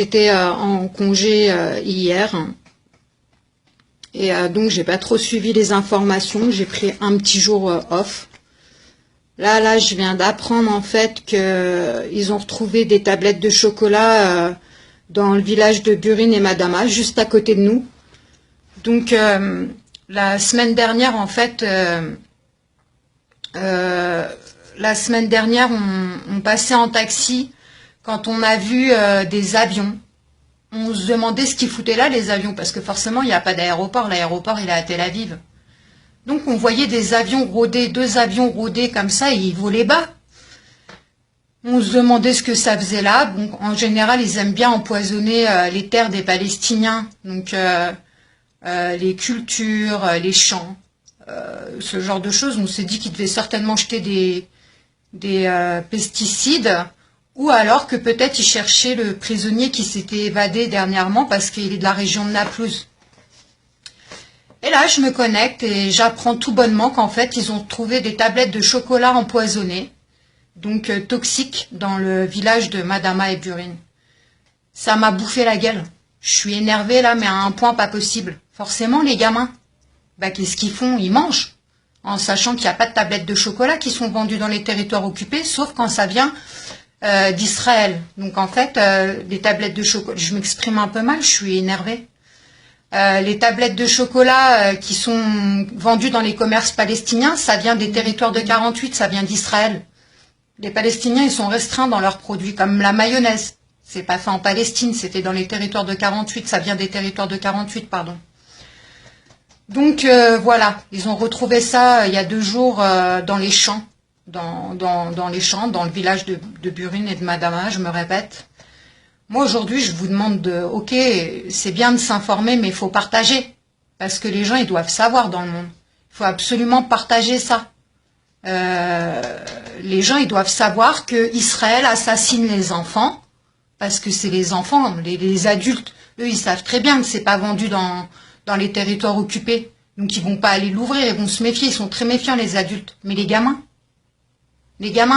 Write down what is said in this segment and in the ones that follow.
J'étais en congé hier et donc j'ai pas trop suivi les informations. J'ai pris un petit jour off. Là, je viens d'apprendre en fait que ils ont retrouvé des tablettes de chocolat dans le village de Burin et Madama, juste à côté de nous. Donc la semaine dernière, en fait, on passait en taxi quand on a vu des avions. On se demandait ce qu'ils foutaient là, les avions, parce que forcément, il n'y a pas d'aéroport. L'aéroport, il est à Tel Aviv. Donc, on voyait des avions rôder, 2 avions rôder comme ça, et ils volaient bas. On se demandait ce que ça faisait là. Bon, en général, ils aiment bien empoisonner les terres des Palestiniens. Donc, les cultures, les champs, ce genre de choses. On s'est dit qu'ils devaient certainement jeter des pesticides, ou alors que peut-être ils cherchaient le prisonnier qui s'était évadé dernièrement parce qu'il est de la région de Naplouse. Et là, je me connecte et j'apprends tout bonnement qu'en fait, ils ont trouvé des tablettes de chocolat empoisonnées, donc toxiques, dans le village de Madama et Burin. Ça m'a bouffé la gueule. Je suis énervée là, mais à un point pas possible. Forcément, les gamins, qu'est-ce qu'ils font? Ils mangent, en sachant qu'il n'y a pas de tablettes de chocolat qui sont vendues dans les territoires occupés, sauf quand ça vient d'Israël. Donc en fait, les tablettes de chocolat, je m'exprime un peu mal, je suis énervée. Les tablettes de chocolat qui sont vendues dans les commerces palestiniens, ça vient des territoires de 48, ça vient d'Israël. Les Palestiniens, ils sont restreints dans leurs produits, comme la mayonnaise. C'est pas fait en Palestine, c'était dans les territoires de 48, ça vient des territoires de 48, pardon. Donc voilà, ils ont retrouvé ça il y a 2 jours dans les champs. Dans les champs, dans le village de Burin et de Madama, je me répète. Moi, aujourd'hui, je vous demande ok, c'est bien de s'informer, mais il faut partager. Parce que les gens, ils doivent savoir dans le monde. Il faut absolument partager ça. Les gens, ils doivent savoir que Israël assassine les enfants, parce que c'est les enfants, les adultes, eux, ils savent très bien que c'est pas vendu dans les territoires occupés. Donc, ils vont pas aller l'ouvrir, ils vont se méfier, ils sont très méfiants, les adultes. Mais les gamins,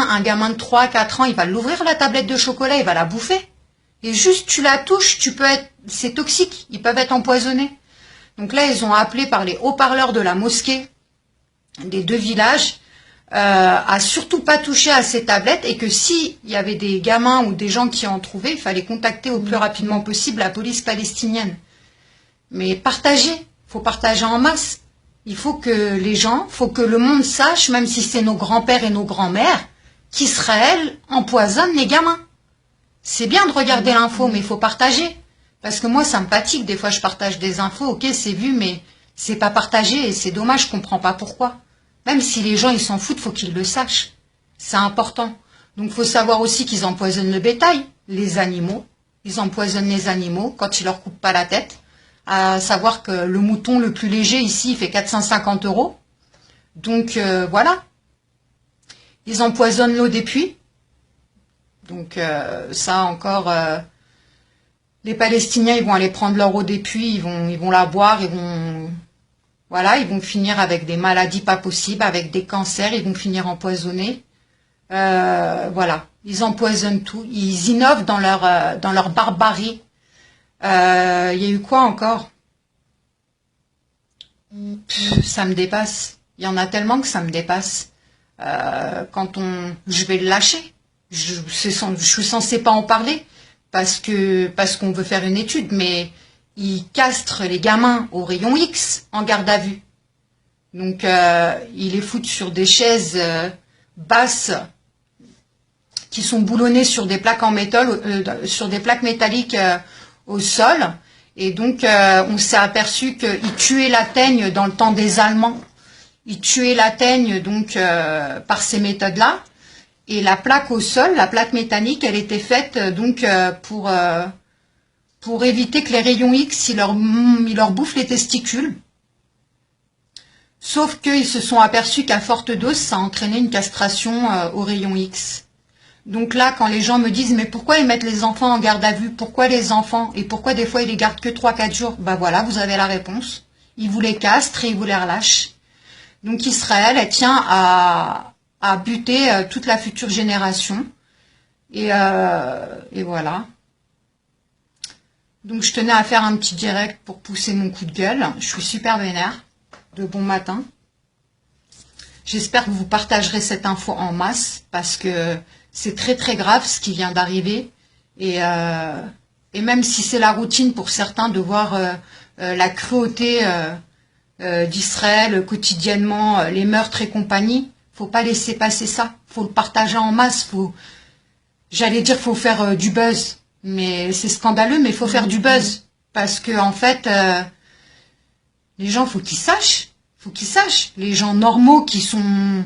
un gamin de 3-4 ans, il va l'ouvrir la tablette de chocolat, il va la bouffer. Et juste tu la touches, c'est toxique, ils peuvent être empoisonnés. Donc là, ils ont appelé par les haut-parleurs de la mosquée des 2 villages à surtout pas toucher à ces tablettes et que s'il y avait des gamins ou des gens qui en trouvaient, il fallait contacter au plus rapidement possible la police palestinienne. Mais faut partager en masse. Il faut que faut que le monde sache, même si c'est nos grands-pères et nos grands-mères, qu'Israël empoisonne les gamins. C'est bien de regarder l'info, mais il faut partager. Parce que moi, ça me fatigue. Des fois, je partage des infos, ok, c'est vu, mais c'est pas partagé et c'est dommage, je comprends pas pourquoi. Même si les gens, ils s'en foutent, faut qu'ils le sachent. C'est important. Donc, il faut savoir aussi qu'ils empoisonnent le bétail, les animaux. Ils empoisonnent les animaux quand ils leur coupent pas la tête. À savoir que le mouton le plus léger ici, il fait 450 €. Donc voilà. Ils empoisonnent l'eau des puits. Donc ça encore, les Palestiniens, ils vont aller prendre leur eau des puits, ils vont la boire, ils vont finir avec des maladies pas possibles, avec des cancers, ils vont finir empoisonnés. Voilà, ils empoisonnent tout, ils innovent dans leur barbarie. Il y a eu quoi encore? Ça me dépasse. Il y en a tellement que ça me dépasse. Je vais le lâcher. Je suis censée pas en parler parce qu'on veut faire une étude, mais ils castrent les gamins au rayon X en garde à vue. Donc ils les foutent sur des chaises basses qui sont boulonnées sur des plaques en métal, sur des plaques métalliques au sol. Et donc, on s'est aperçu qu'ils tuaient la teigne dans le temps des Allemands. Ils tuaient la teigne donc par ces méthodes-là. Et la plaque au sol, la plaque métallique, elle était faite donc pour éviter que les rayons X ils leur bouffent les testicules. Sauf qu'ils se sont aperçus qu'à forte dose, ça entraînait une castration aux rayons X. Donc là, quand les gens me disent « Mais pourquoi ils mettent les enfants en garde à vue? Pourquoi les enfants? Et pourquoi des fois ils les gardent que 3-4 jours ?» Voilà, vous avez la réponse. Ils vous les castrent et ils vous les relâchent. Donc Israël, elle tient à buter toute la future génération. Et voilà. Donc je tenais à faire un petit direct pour pousser mon coup de gueule. Je suis super vénère. De bon matin. J'espère que vous partagerez cette info en masse parce que c'est très très grave ce qui vient d'arriver. Et même si c'est la routine pour certains de voir la cruauté d'Israël quotidiennement, les meurtres et compagnie, faut pas laisser passer ça. Faut le partager en masse. J'allais dire faut faire du buzz, mais c'est scandaleux, mais il faut faire du buzz parce que en fait, les gens faut qu'ils sachent. Faut qu'ils sachent. Les gens normaux qui sont,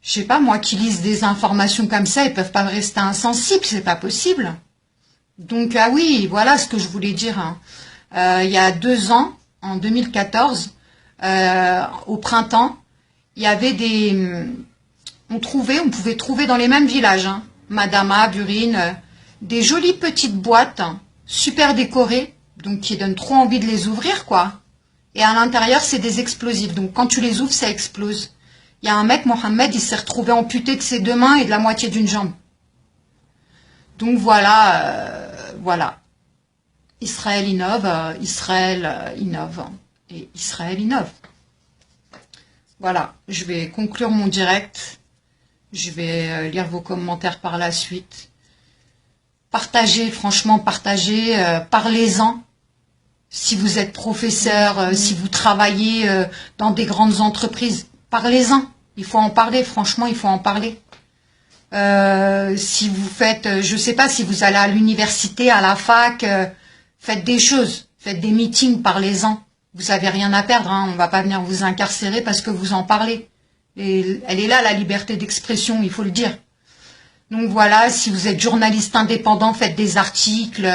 je sais pas moi, qui lisent des informations comme ça, ils peuvent pas rester insensibles, c'est pas possible. Donc ah oui, voilà ce que je voulais dire. Hein. Il y a 2 ans, en 2014, au printemps, il y avait on pouvait trouver dans les mêmes villages, hein, Madama, Burine, des jolies petites boîtes, hein, super décorées, donc qui donnent trop envie de les ouvrir, quoi. Et à l'intérieur, c'est des explosifs. Donc quand tu les ouvres, ça explose. Il y a un mec, Mohamed, il s'est retrouvé amputé de ses 2 mains et de la moitié d'une jambe. Donc voilà, voilà. Israël innove, Israël innove et Israël innove. Voilà, je vais conclure mon direct. Je vais lire vos commentaires par la suite. Partagez, franchement, partagez, parlez-en. Si vous êtes professeur, si vous travaillez dans des grandes entreprises, parlez-en. Il faut en parler, franchement, il faut en parler. Si vous faites, je sais pas, si vous allez à l'université, à la fac, faites des choses, faites des meetings, parlez-en. Vous avez rien à perdre, hein, on va pas venir vous incarcérer parce que vous en parlez. Et elle est là, la liberté d'expression, il faut le dire. Donc voilà, si vous êtes journaliste indépendant, faites des articles,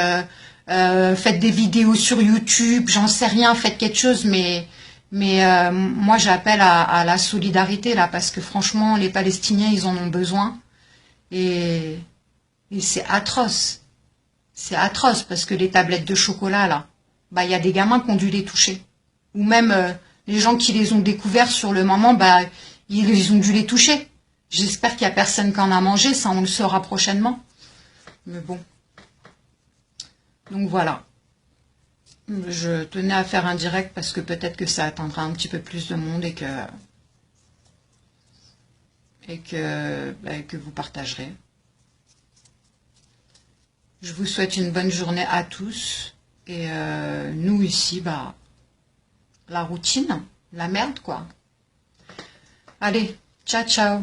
faites des vidéos sur YouTube, j'en sais rien, faites quelque chose, mais moi j'appelle à la solidarité là, parce que franchement, les Palestiniens, ils en ont besoin. Et c'est atroce. C'est atroce parce que les tablettes de chocolat, là, bah, il y a des gamins qui ont dû les toucher. Ou même les gens qui les ont découverts sur le moment, bah, ils ont dû les toucher. J'espère qu'il n'y a personne qui en a mangé, ça on le saura prochainement. Mais bon. Donc voilà. Je tenais à faire un direct parce que peut-être que ça atteindra un petit peu plus de monde et que vous partagerez. Je vous souhaite une bonne journée à tous. Et nous ici, bah, la routine, la merde quoi. Allez, ciao ciao.